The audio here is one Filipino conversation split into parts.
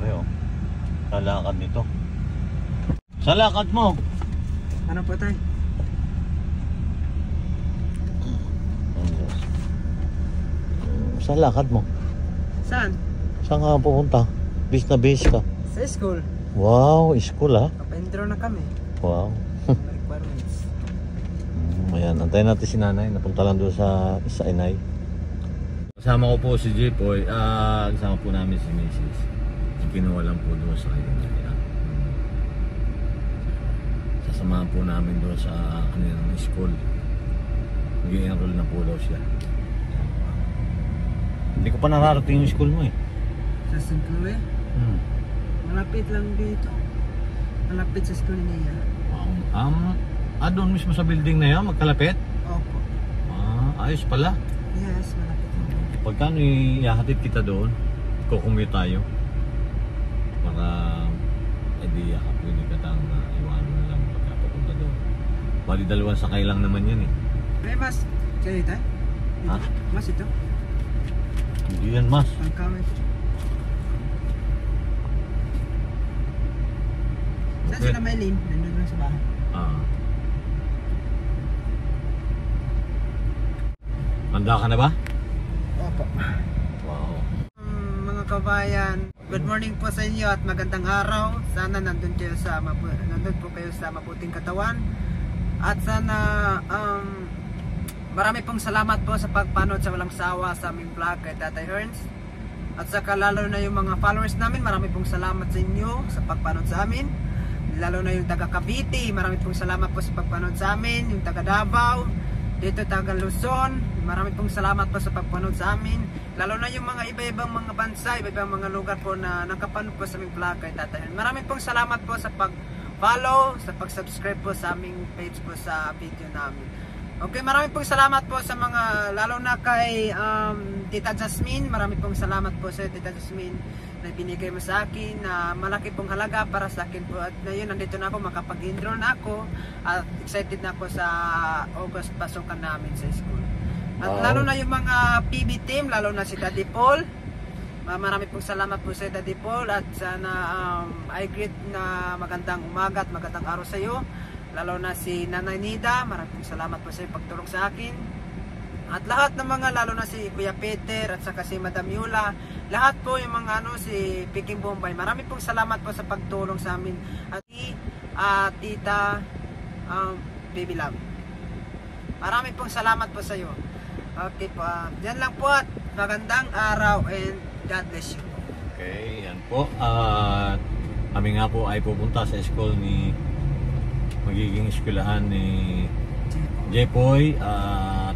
siyempre oh. Sa lakad nito. Sa lakad mo. Ano po tayo? Sa lakad mo. Saan? Saan ka pupunta? Base na base ka. Sa school. Wow, school ha? Papa-intro na kami. Wow. Requirements. Ayan, antayin natin si nanay. Napunta lang doon sa inay. Kasama ko po si Jepoy. Kasama po namin si Mrs. Kinuha lang po doon sa kanya. Sasamahan po namin doon sa kanilang school. Mag-i-enroll na po daw siya. Hindi ko pa nararating yung school mo eh. Sa St. Chloe? Malapit lang dito. Malapit sa school niya. Doon mismo sa building na yan, magkalapit? Opo. Ayos pala. Yes, malapit. Pagkano ihahatid kita doon, kukumute tayo. Para idea ka, pwede ka tang iwanan na lang pagkapapunta doon. Bali dalawang sakay lang naman yan eh. May mas. Kaya ito? Ha? Mas ito? Hindi yan mas. Pangkawit. Saan Okay. sila Maylin? Nandun lang sa bahay. Handa ka na ba? Opo. Wow. Mga kabayan, good morning po sa inyo at magandang araw. Sana nandun po kayo sa mabuting katawan. At sana marami pong salamat po sa pagpanood sa walang sawa sa aming vlog kay Tatay Ernst. At saka lalo na yung mga followers namin, marami pong salamat sa inyo sa pagpanood sa amin. Lalo na yung taga Cavite, marami pong salamat po sa pagpanood sa amin. Yung taga Davao, dito taga Luzon, marami pong salamat po sa pagpanood sa amin. Lalo na yung mga iba-ibang mga bansa, iba-ibang mga lugar po na nakapanood po sa aming vlog kay Tatay Ernst. Marami pong salamat po sa pag-follow, sa pag-subscribe po sa aming page po sa video namin. Okay, marami pong salamat po sa mga, lalo na kay Tita Jasmine. Marami pong salamat po sa Tita Jasmine na binigay mo sa akin na malaki pong halaga para sa akin po. At ngayon nandito na ako, makapag-enroll na ako at excited na ako sa August pasukan namin sa school. At wow. Lalo na yung mga PB team, lalo na si Daddy Paul. Marami pong salamat po sa Daddy Paul at sana I greet na magandang umaga at magandang araw sa iyo. Lalo na si Nanay Nida, maraming salamat po sa pagtulong sa akin. At lahat ng mga, lalo na si Kuya Peter at saka si Madam Yula, lahat po yung mga si Peking Bombay, maraming pong salamat po sa pagtulong sa amin. At Tita Baby Love, maraming pong salamat po sa iyo. Okay po, yan lang po at magandang araw and God bless you. Okay, yan po. Kami nga po ay pupunta sa school ni magiging eskwelahan ni Jepoy.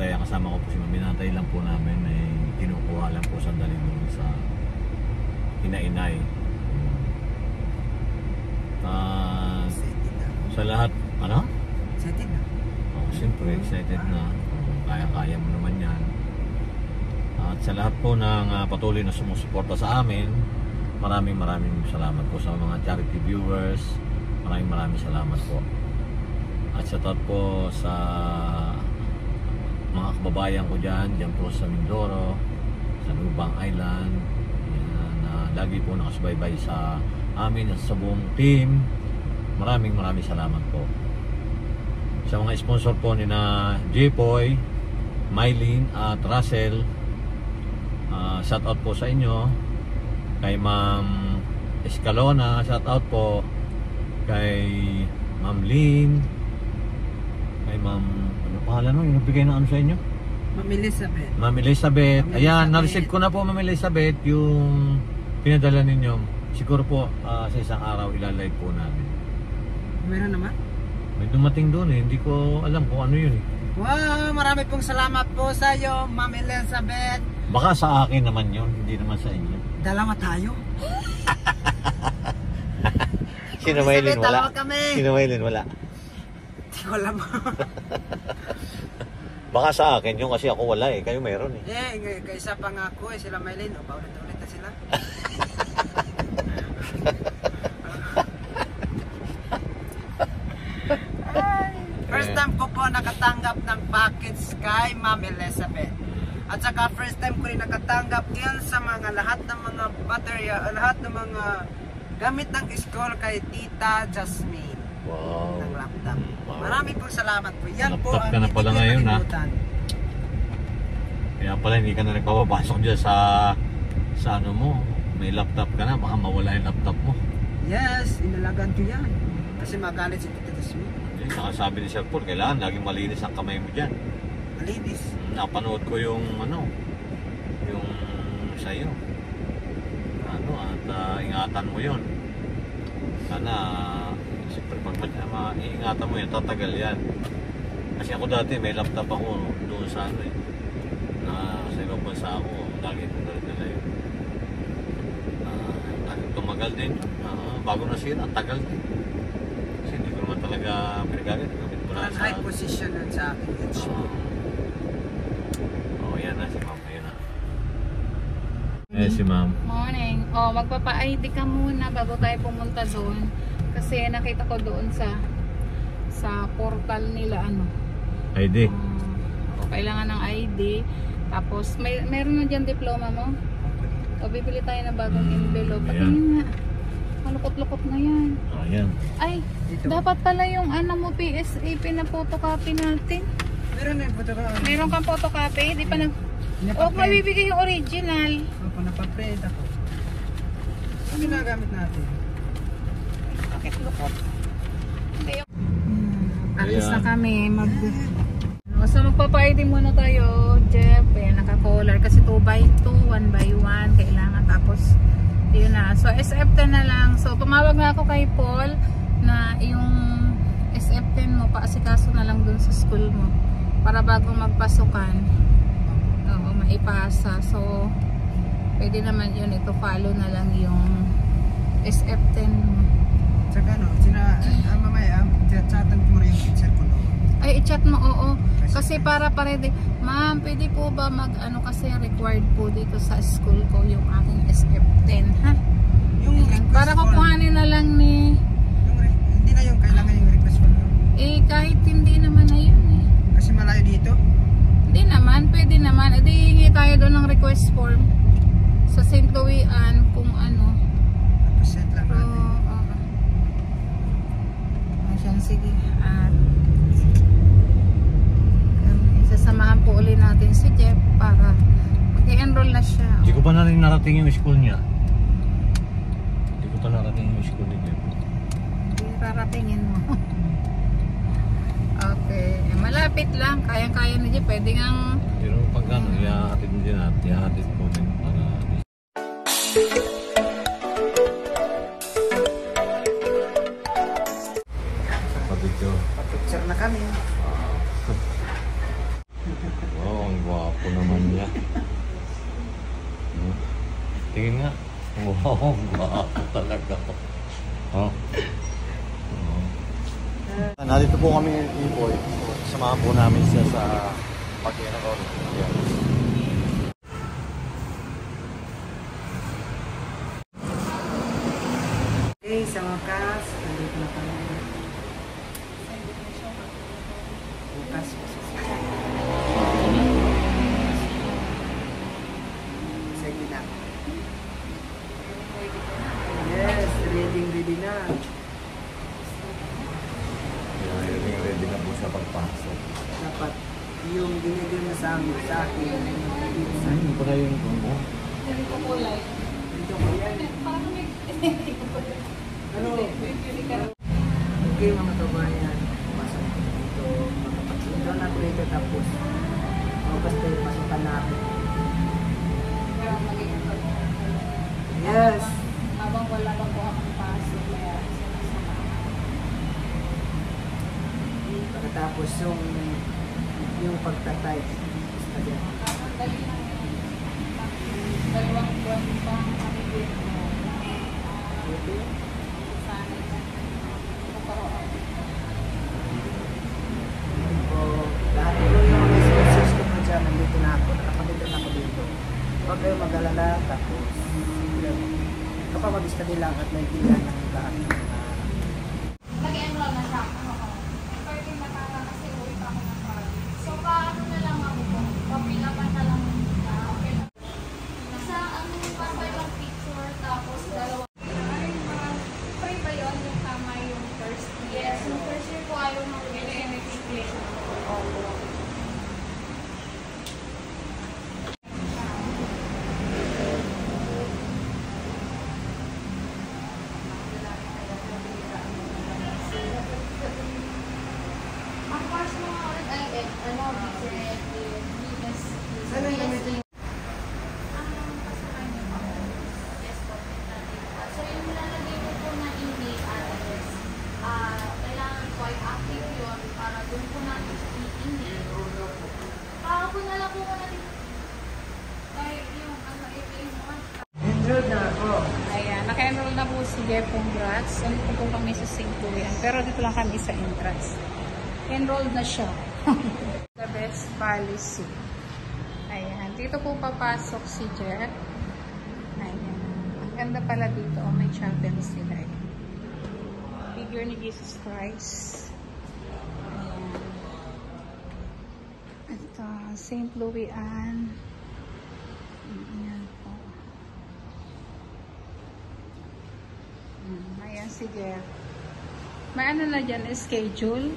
Tayo kasama ko po si Mami. Natay lang po namin ay kinukuha lang po sandali doon sa ina-inay. Sa lahat, ano? Excited na? Siyempre excited na. Kaya-kaya mo naman yan. At sa lahat po ng patuloy na sumusuporta sa amin, maraming salamat po sa mga charity viewers. Maraming salamat po. At shout out po sa mga kababayan ko dyan po sa Mindoro, sa Lubang Island, na lagi po nakasubaybay sa amin at sa buong team. Maraming salamat po. Sa mga sponsor po ni na Jepoy, Mylene at Russell, shout out po sa inyo. Kay Ma'am Escalona, shout out po. Kay Ma'am Lynn, kay Ma'am, ano pangalan mo? Yung nagbigay ng ano sa inyo? Ma'am Elizabeth. Ma'am Elizabeth. Ayan, na-receive ko na po Ma'am Elizabeth yung pinadala ninyo. Siguro po sa isang araw ilalive po namin. Meron naman? May dumating doon eh. Hindi ko alam kung ano yun eh. Wow, marami pong salamat po sa iyo, Ma'am Elizabeth. Baka sa akin naman yun, hindi naman sa inyo. Dalawa tayo. Sino Mylene? Wala. Dalawa kami. Sino Mylene? Wala. Hindi ko alam. Baka sa akin yung kasi ako wala eh. Kayo meron eh. Kaysa pa nga ako sila Mylene. O, paulit-ulit na sila. First time ko po nakatanggap ng package kay Ma'am Elizabeth. At saka first time ko rin nakatanggap yan sa mga lahat ng mga na baterya, lahat ng mga gamit ng school kay Tita Jasmine Wow. ng laptop. Wow. Marami pong salamat po. Yan po Laptop ang ka na hindi pala ko ngayon, ha? nakalimutan. Kaya pala hindi ka na nagpapapasok dyan sa ano mo. May laptop ka na, baka mawala yung laptop mo. Yes, inalagan ko yan. Kasi magalit si Tita Jasmine. Eh, saka sabi ni Sir Paul, kailangan laging malinis ang kamay mo dyan. Malinis. Napanood ko yung yung sa'yo. At ingatan mo yun. Sana, siyempre pag iingatan mo yun, tatagal yan. Kasi ako dati, may laptop ako doon sa na sa ibang bansa ako, lagi ko dala yun. Tumagal din. Bago nasira, tagal din. Kasi hindi ko naman talaga pinagamit. Gamit ko na Ang high position nun sa akin. Yan na si ma'am. Ayan na. Si ma'am. Morning. Magpapa-ID ka muna bago tayo pumunta doon. Kasi nakita ko doon sa portal nila ID. kailangan ng ID. Tapos meron na diyan diploma mo. O bibili tayo ng bagong envelope. At Ayan. yun nga. Malukot-lukot na yan. Ayan. Ay, Dito. dapat pala yung mo PSA pinapotocopy natin. Meron na yung photograph. Meron kang photocopy, di pa nag... Napaprint. mabibigay yung original. Opo, napaprint ako. Ang ginagamit natin. Bakit lukot? Hindi yung... Alis Ayan. na kami. So magpapa-ID muna tayo, Jeff. Ayan, naka-collar. Kasi 2x2, 1x1. Kailangan. Tapos, yun na. So, SF10 na lang. So, tumawag na ako kay Paul na yung SF10 mo, paasikaso na lang dun sa school mo. Para bago magpasukan, maipasa. So, pwede naman yun. Ito, follow na lang yung SF10 mo. Tsaka mamaya, chatan ko muna yung picture ko. Ay, i-chat mo, oo. Kasi para pwede, ma'am, pwede po ba kasi required po dito sa school ko yung aking SF10, ha? Yung request Para form. kukuhanin na lang ni... Hindi na yung kailangan yung request form. kahit hindi naman na yun, Kasi malayo dito. Hindi naman, pwede naman. Edi, hingi tayo doon ng request form sa St. Louis-an kung ano. Present lang So, natin. Ayan, sige. At sasamahan po ulit natin si Jeff para mag-enroll na siya. Hindi ko pa na rin narating yung school niya. Hindi ko pa narating yung school niya. Hindi, raratingin mo. Okay. Malapit lang. Kayang-kaya ni Jeff. Pwede ngang... Pero pag ihahatid din natin. Ihahatid ko din para... Pabidyo. Pa-picture na kami. Wow, ang gwapo naman niya. Tingin nga. Wow, ang gwapo talaga. Nandito po kami ni Boy. Samahan po namin siya sa pag-enroll. Okay, sa wakas, nandito na kami. Bukas, sige na. Yes, ready na. Ready na po siya pagpasok. Dapat yung binigyan na sa amin, sa akin, dito sa Ano pa kayo yung mo? Hindi ko kulay. dito ko yan. Parang may... Ano? Okay mga kabayan, pasok ko dito, makapagsundan na ko dito tapos August tayo pasukan namin. Yes! Habang wala pa po akong pasok, kaya Pagkatapos yung pagtatay. dali na. Dalawang buwan pa kami dito. Sana na. Magkaroon. Lahat ko yung mga sponsors ko po dyan, nandito na ako, nakapagdito na ako dito. Huwag kayo mag-alala, tapos kapag mag-study lang at naiintindihan ng lahat ng mga Nag-enroll na siya. Pwede na kasi uwi pa ako ng college. So, paano na lang ako po? Papilapan na lang. Okay lang. Sa ano, 1 by 1 feet. naka-enroll na po si Jeff. Congrats. Andito po kami sa St. Louis. Pero dito lang kami sa entrance. Enrolled na siya. The best policy. Ayan. Dito po papasok si Jeff. Ayan. Ang ganda pala dito. Oh, may chapel sila. Figure ni Jesus Christ. Ayan. Ito, St. Louis Anne. Ayan po. Ayan si Jeff. May ano na dyan, schedule.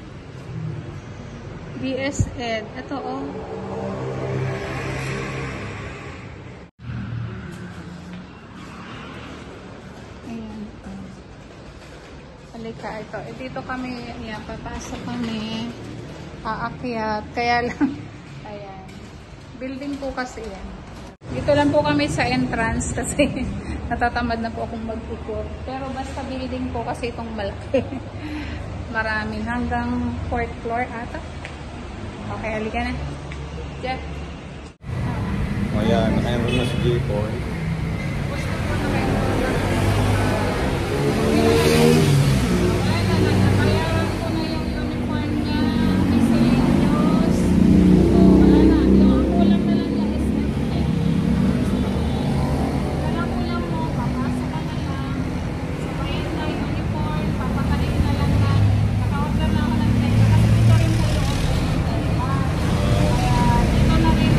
BS Ed. Ito oh. Ayan po. Halika ito. Dito kami, ayan, papasok kami. Aakyat. Kaya lang, ayan. Building po kasi yan. Dito lang po kami sa entrance kasi natatamad na po akong mag-ikot. Pero basta building po kasi itong malaki. Maraming hanggang 4th floor ata. Okay, halika na. Jeff. Ayan, naka-enroll na si J-Boy. Nabayaran ko na yung uniform niya. Miscellaneous. Wala na. Yung kulang na lang yung SF. Kulang mo. Papasok ka na lang. Sabayin na yung uniform. Papakain na lang na. Naka-order na ako ng teka. Kasi dito rin po yung order ng teka. Kaya dito na rin.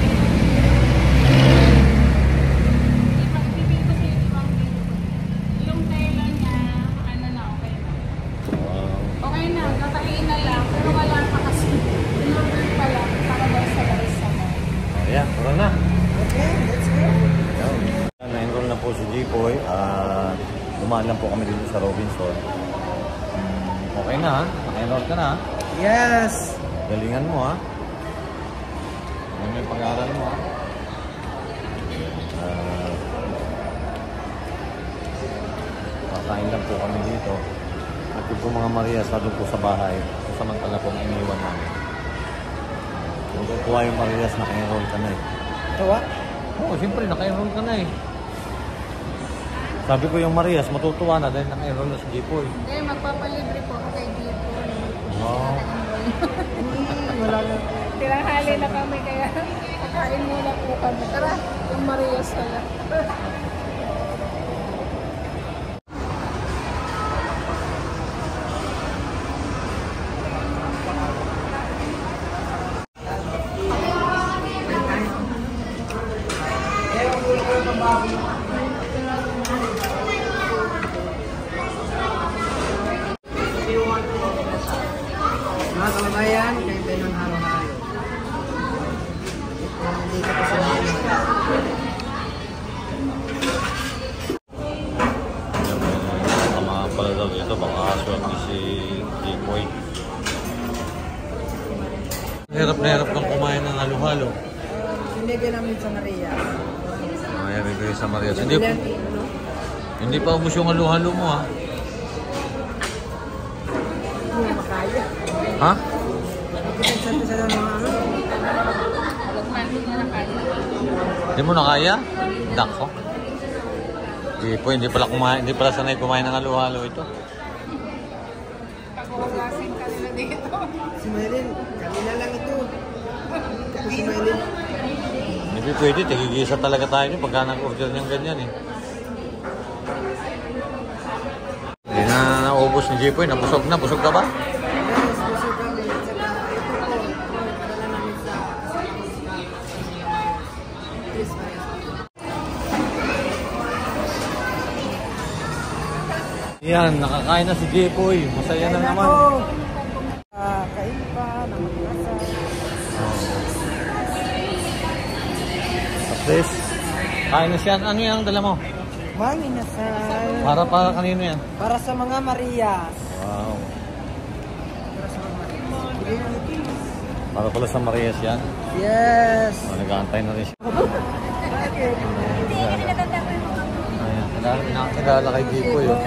Ibibigay ko sa ibang video. Yung tela niya, ano na, okay na. Okay na, katain na lang. Pero wala pa kasi. In-order pa lang para daw sa balsa mo. Ayan, tara na. Okay, let's go. Na-enroll na po si J-Boy. Dumaan lang po kami dito sa Robinson. Okay na ha? Naka-enroll ka na ha? Yes. Galingan mo ha? May pag-aaral mo ha? Kakain lang po kami dito. At yung po mga Maria sa doon po sa bahay. Samantala po iniwan namin. Kung kukuha yung Marias, naka-enroll ka na eh. Tawa? Oo, siyempre naka-enroll ka na eh. Sabi ko yung Marias, matutuwa na dahil naka-enroll na si Jipoy. Hindi, magpapalibre po ako kay Dito. Oo. Wala lang. Tinanghali na kami kaya kakain muna po kami. Tara, yung Marias pala. Mga kababayan, kayo tayo ng halo-halo. Dito po sa mga Mga pala daw dito, baka aswerte si Jipoy. Hirap na hirap kang kumain ng halo-halo. binigay namin sa Maria. Ay, bigay sa Marias. Hindi pa ubos yung halo-halo mo ha? Hindi makaya. Ha? Sa mga ano? Hindi mo na kaya? Dako. Hindi pala kumain, hindi pala sanay kumain ng halo-halo ito. Pag-uwasin ka nila dito. Si Maylin, kanina lang ito. Si Maylin. Hindi pwede, tigigisa talaga tayo nyo pagka nag-order niyang ganyan eh. Hindi na naubos ni Jipoy, nabusog na. Busog ka ba? Yes, busog kami. Saka ito po, padala namin sa Christmas. Yan, nakakain na si Jipoy. Masaya na naman. Kain pa, na maglasa. At least, kain na siya. Ano yan ang dala mo? Mami nasal. Para kanino yan? Para sa mga Marias. Wow. Para sa mga Marias. Para pala sa Marias yan. Yes. Nag-aantay na rin siya. Bakit? Ayan, nakakilala kay Jipoy. Oh.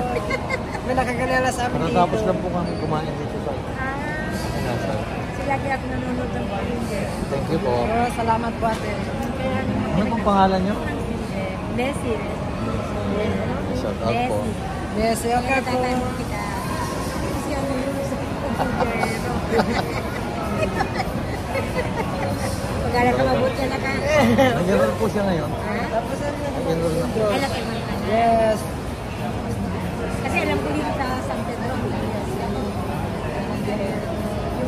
May nakakalala sa amin dito. Tapos lang po kami kumain dito sa Inasal. Sila kaya ako nanonood ng video. Thank you po. Oh, salamat po ate. Ano pong pangalan nyo? Bessie. Isa shout out po. Yes, okay po. kita. Kasi ano yung sa pagkakero. Pag-aral ka mabuti na ka. Nag-enroll po siya ngayon. Tapos ano na Nag-enroll na po. Alam ko man ka na. Yes. Kasi alam ko dito sa San Pedro,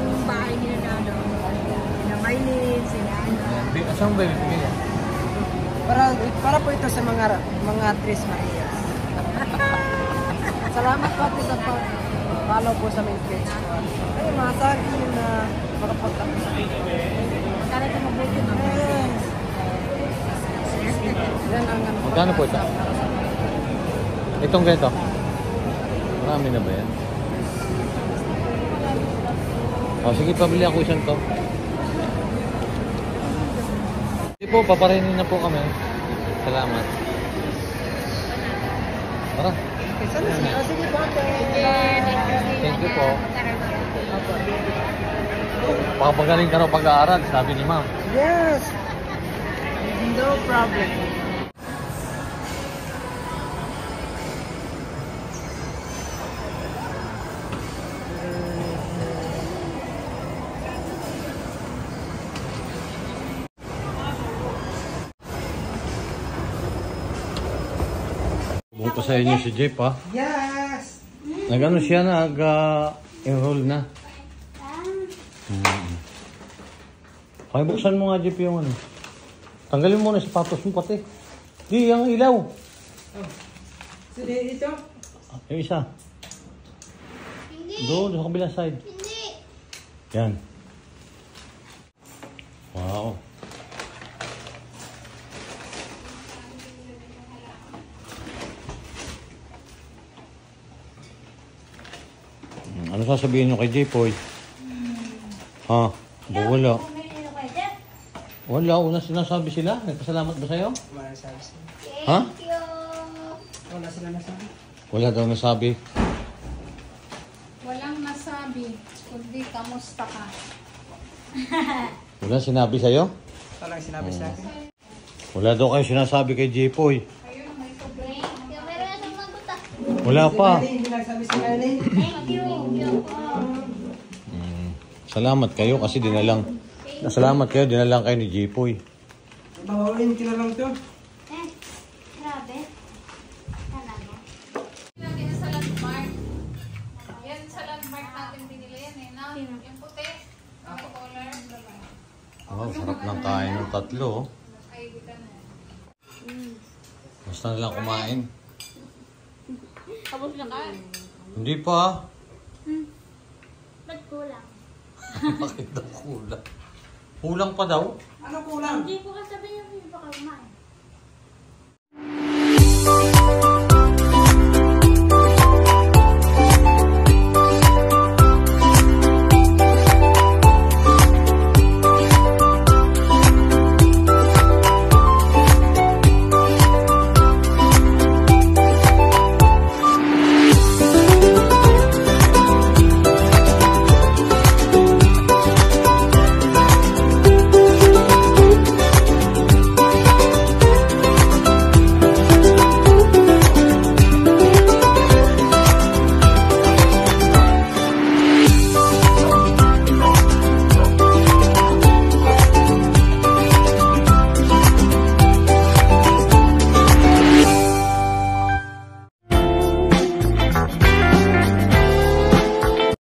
yung bahay nila na ano, sila Marlene, sila ano. Saan ba yung pamilya? Para po ito sa mga Tres Marias. Salamat po ito sa pag-follow po sa main page ko. Ay, mga sa akin na makapunta po sa video. Para ka mabuti na. Yan ang ano. Magkano po ito? Itong ganito? Marami na ba yan? O, sige, pabili ako isang to. Hindi po, paparinin na po kami. Salamat. Tara. Okay, sana siya. Sige po, Thank you po. Pakapagaling ka raw pag-aaral, sabi ni ma'am. Yes. No problem. Buto sa inyo si Jeep, ha? Yes. Nag-ano siya, nag-enroll na. Kaya buksan mo nga, Jeep, yung ano. Tanggalin mo na sapatos mo pati. Di, yung ilaw. Sige, ito. Yung isa. Doon, sa kabilang side. Yan. Wow. Ano sasabihin nyo kay J-Poy? Ha? Wala. Wala, una sinasabi sila. Nagpasalamat ba sa'yo? Wala sabi sila. Ha? Wala sila nasabi. Wala daw nasabi. Walang nasabi, kundi kamusta ka. Wala sinabi sa'yo? Wala sinabi sa akin. Wala daw kayo sinasabi kay J-Poy. Ayun, may tubig. Wala pa. Hindi nagsabi sila ni. Salamat kayo kasi dinalang. Salamat kayo, dinalang kayo ni J-Poy. Bawalin ka na lang to. Natin sa landmark. Yan sa landmark natin binili yan eh. Na, yung puti. Ang color. Oh, sarap ng kain ng tatlo. Ay, di ka na. Basta na lang kumain. Tapos na ka. Hindi pa. Ba't kulang? Bakit daw kulang? Kulang pa daw? Ano kulang? Hindi ko kasabi yung hindi pa ka kumain.